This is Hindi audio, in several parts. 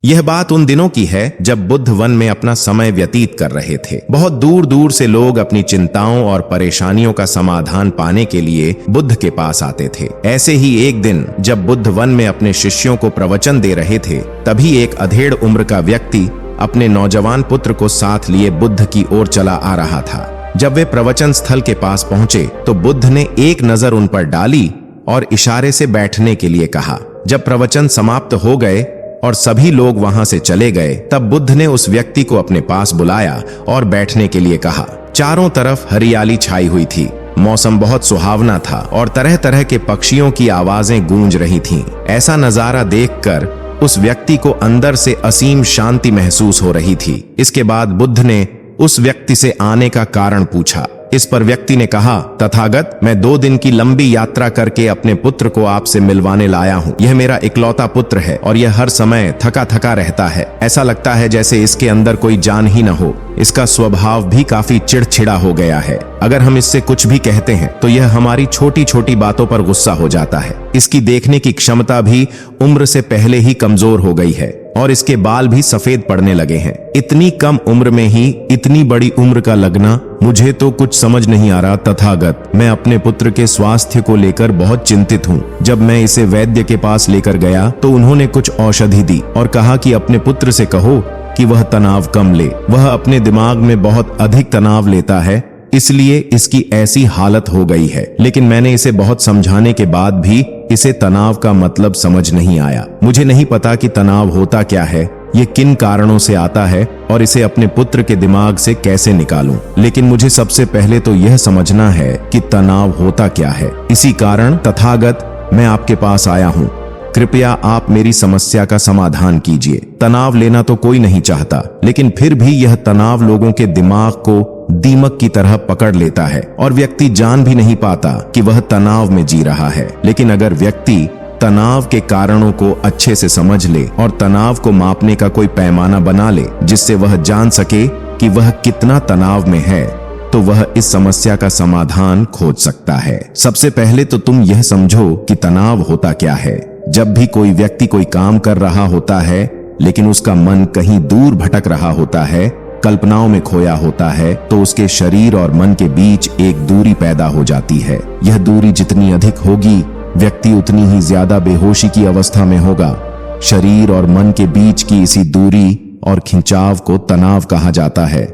यह बात उन दिनों की है जब बुद्ध वन में अपना समय व्यतीत कर रहे थे। बहुत दूर दूर से लोग अपनी चिंताओं और परेशानियों का समाधान पाने के लिए बुद्ध के पास आते थे। ऐसे ही एक दिन जब बुद्ध वन में अपने शिष्यों को प्रवचन दे रहे थे, तभी एक अधेड़ उम्र का व्यक्ति अपने नौजवान पुत्र को साथ लिए बुद्ध की ओर चला आ रहा था। जब वे प्रवचन स्थल के पास पहुंचे तो बुद्ध ने एक नजर उन पर डाली और इशारे से बैठने के लिए कहा। जब प्रवचन समाप्त हो गए और सभी लोग वहां से चले गए, तब बुद्ध ने उस व्यक्ति को अपने पास बुलाया और बैठने के लिए कहा। चारों तरफ हरियाली छाई हुई थी, मौसम बहुत सुहावना था और तरह तरह के पक्षियों की आवाजें गूंज रही थीं। ऐसा नजारा देखकर उस व्यक्ति को अंदर से असीम शांति महसूस हो रही थी। इसके बाद बुद्ध ने उस व्यक्ति से आने का कारण पूछा। इस पर व्यक्ति ने कहा, तथागत, मैं 2 दिन की लंबी यात्रा करके अपने पुत्र को आपसे मिलवाने लाया हूँ। यह मेरा इकलौता पुत्र है और यह हर समय थका थका रहता है। ऐसा लगता है जैसे इसके अंदर कोई जान ही न हो। इसका स्वभाव भी काफी चिड़चिड़ा हो गया है। अगर हम इससे कुछ भी कहते हैं तो यह हमारी छोटी छोटी बातों पर गुस्सा हो जाता है। इसकी देखने की क्षमता भी उम्र से पहले ही कमजोर हो गई है और इसके बाल भी सफेद पड़ने लगे हैं। इतनी कम उम्र में ही इतनी बड़ी उम्र का लगना, मुझे तो कुछ समझ नहीं आ रहा। तथागत, मैं अपने पुत्र के स्वास्थ्य को लेकर बहुत चिंतित हूँ। जब मैं इसे वैद्य के पास लेकर गया तो उन्होंने कुछ औषधि दी और कहा कि अपने पुत्र से कहो कि वह तनाव कम ले। वह अपने दिमाग में बहुत अधिक तनाव लेता है, इसलिए इसकी ऐसी हालत हो गई है। लेकिन मैंने इसे बहुत समझाने के बाद भी इसे तनाव का मतलब समझ नहीं आया। मुझे नहीं पता कि तनाव होता क्या है, ये किन कारणों से आता है और इसे अपने पुत्र के दिमाग से कैसे निकालूं। लेकिन मुझे सबसे पहले तो यह समझना है कि तनाव होता क्या है। इसी कारण तथागत, मैं आपके पास आया हूँ। कृपया आप मेरी समस्या का समाधान कीजिए। तनाव लेना तो कोई नहीं चाहता, लेकिन फिर भी यह तनाव लोगों के दिमाग को दीमक की तरह पकड़ लेता है और व्यक्ति जान भी नहीं पाता कि वह तनाव में जी रहा है। लेकिन अगर व्यक्ति तनाव के कारणों को अच्छे से समझ ले और तनाव को मापने का कोई पैमाना बना ले जिससे वह जान सके कि वह कितना तनाव में है, तो वह इस समस्या का समाधान खोज सकता है। सबसे पहले तो तुम यह समझो कि तनाव होता क्या है। जब भी कोई व्यक्ति कोई काम कर रहा होता है लेकिन उसका मन कहीं दूर भटक रहा होता है, कल्पनाओं में खोया होता है, तो उसके शरीर और मन के बीच एक दूरी पैदा हो जाती है। यह दूरी जितनी अधिक होगी, व्यक्ति उतनी ही ज्यादा बेहोशी की अवस्था में होगा। शरीर और मन के बीच की इसी दूरी और खिंचाव को तनाव कहा जाता है।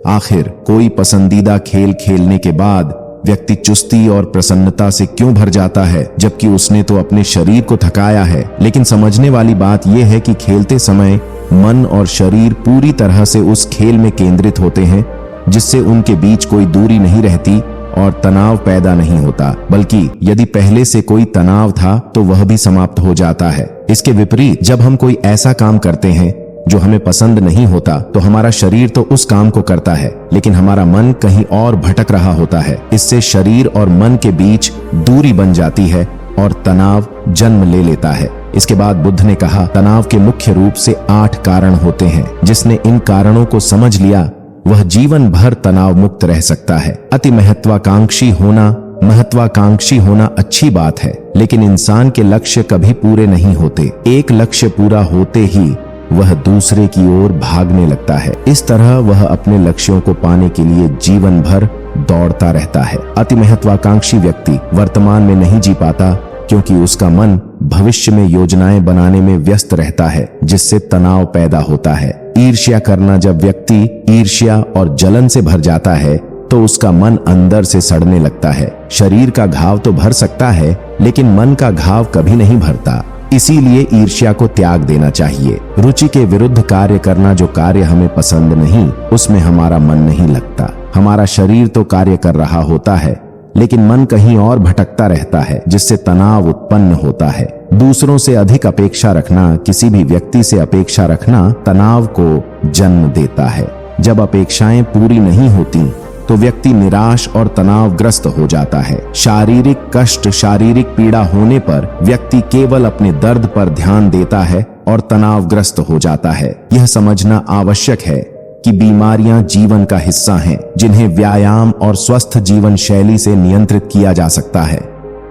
आखिर कोई पसंदीदा खेल खेलने के बाद व्यक्ति चुस्ती और प्रसन्नता से क्यों भर जाता है, जबकि उसने तो अपने शरीर को थकाया है। लेकिन समझने वाली बात यह है कि खेलते समय मन और शरीर पूरी तरह से उस खेल में केंद्रित होते हैं, जिससे उनके बीच कोई दूरी नहीं रहती और तनाव पैदा नहीं होता, बल्कि यदि पहले से कोई तनाव था तो वह भी समाप्त हो जाता है। इसके विपरीत जब हम कोई ऐसा काम करते हैं जो हमें पसंद नहीं होता, तो हमारा शरीर तो उस काम को करता है, लेकिन हमारा मन कहीं और भटक रहा होता है। इससे शरीर और मन के बीच दूरी बन जाती है और तनाव जन्म ले लेता है। इसके बाद बुद्ध ने कहा, तनाव के मुख्य रूप से 8 कारण होते हैं। जिसने इन कारणों को समझ लिया वह जीवन भर तनाव मुक्त रह सकता है। अति महत्वाकांक्षी होना अच्छी बात है, लेकिन इंसान के लक्ष्य कभी पूरे नहीं होते। एक लक्ष्य पूरा होते ही वह दूसरे की ओर भागने लगता है। इस तरह वह अपने लक्ष्यों को पाने के लिए जीवन भर दौड़ता रहता है। अति महत्वाकांक्षी व्यक्ति वर्तमान में नहीं जी पाता, क्योंकि उसका मन भविष्य में योजनाएं बनाने में व्यस्त रहता है, जिससे तनाव पैदा होता है। ईर्ष्या करना, जब व्यक्ति ईर्ष्या और जलन से भर जाता है तो उसका मन अंदर से सड़ने लगता है। शरीर का घाव तो भर सकता है, लेकिन मन का घाव कभी नहीं भरता। इसीलिए ईर्ष्या को त्याग देना चाहिए। रुचि के विरुद्ध कार्य करना, जो कार्य हमें पसंद नहीं, उसमें हमारा मन नहीं लगता। हमारा शरीर तो कार्य कर रहा होता है, लेकिन मन कहीं और भटकता रहता है, जिससे तनाव उत्पन्न होता है। दूसरों से अधिक अपेक्षा रखना, किसी भी व्यक्ति से अपेक्षा रखना तनाव को जन्म देता है। जब अपेक्षाएं पूरी नहीं होती तो व्यक्ति निराश और तनावग्रस्त हो जाता है। शारीरिक कष्ट, शारीरिक पीड़ा होने पर व्यक्ति केवल अपने दर्द पर ध्यान देता है और तनावग्रस्त हो जाता है। यह समझना आवश्यक है कि बीमारियां जीवन का हिस्सा हैं, जिन्हें व्यायाम और स्वस्थ जीवन शैली से नियंत्रित किया जा सकता है।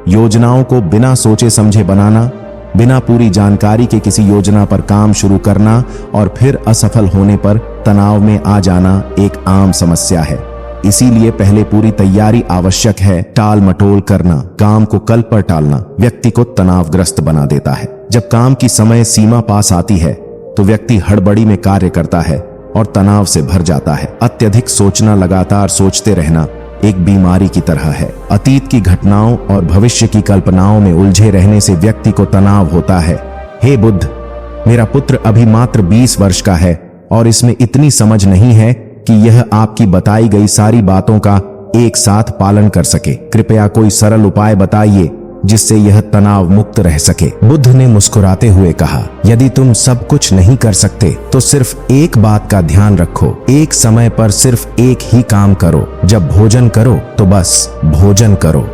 योजनाओं को बिना सोचे समझे बनाना, बिना पूरी जानकारी के किसी योजना पर काम शुरू करना और फिर असफल होने पर तनाव में आ जाना एक आम समस्या है। इसीलिए पहले पूरी तैयारी आवश्यक है। टाल मटोल करना, काम को कल पर टालना व्यक्ति को तनावग्रस्त बना देता है। जब काम की समय सीमा पास आती है तो व्यक्ति हड़बड़ी में कार्य करता है और तनाव से भर जाता है। अत्यधिक सोचना, लगातार सोचते रहना एक बीमारी की तरह है। अतीत की घटनाओं और भविष्य की कल्पनाओं में उलझे रहने से व्यक्ति को तनाव होता है। हे बुध, मेरा पुत्र अभी मात्र 20 वर्ष का है और इसमें इतनी समझ नहीं है कि यह आपकी बताई गई सारी बातों का एक साथ पालन कर सके। कृपया कोई सरल उपाय बताइए जिससे यह तनाव मुक्त रह सके। बुद्ध ने मुस्कुराते हुए कहा, यदि तुम सब कुछ नहीं कर सकते तो सिर्फ एक बात का ध्यान रखो, एक समय पर सिर्फ एक ही काम करो। जब भोजन करो तो बस भोजन करो।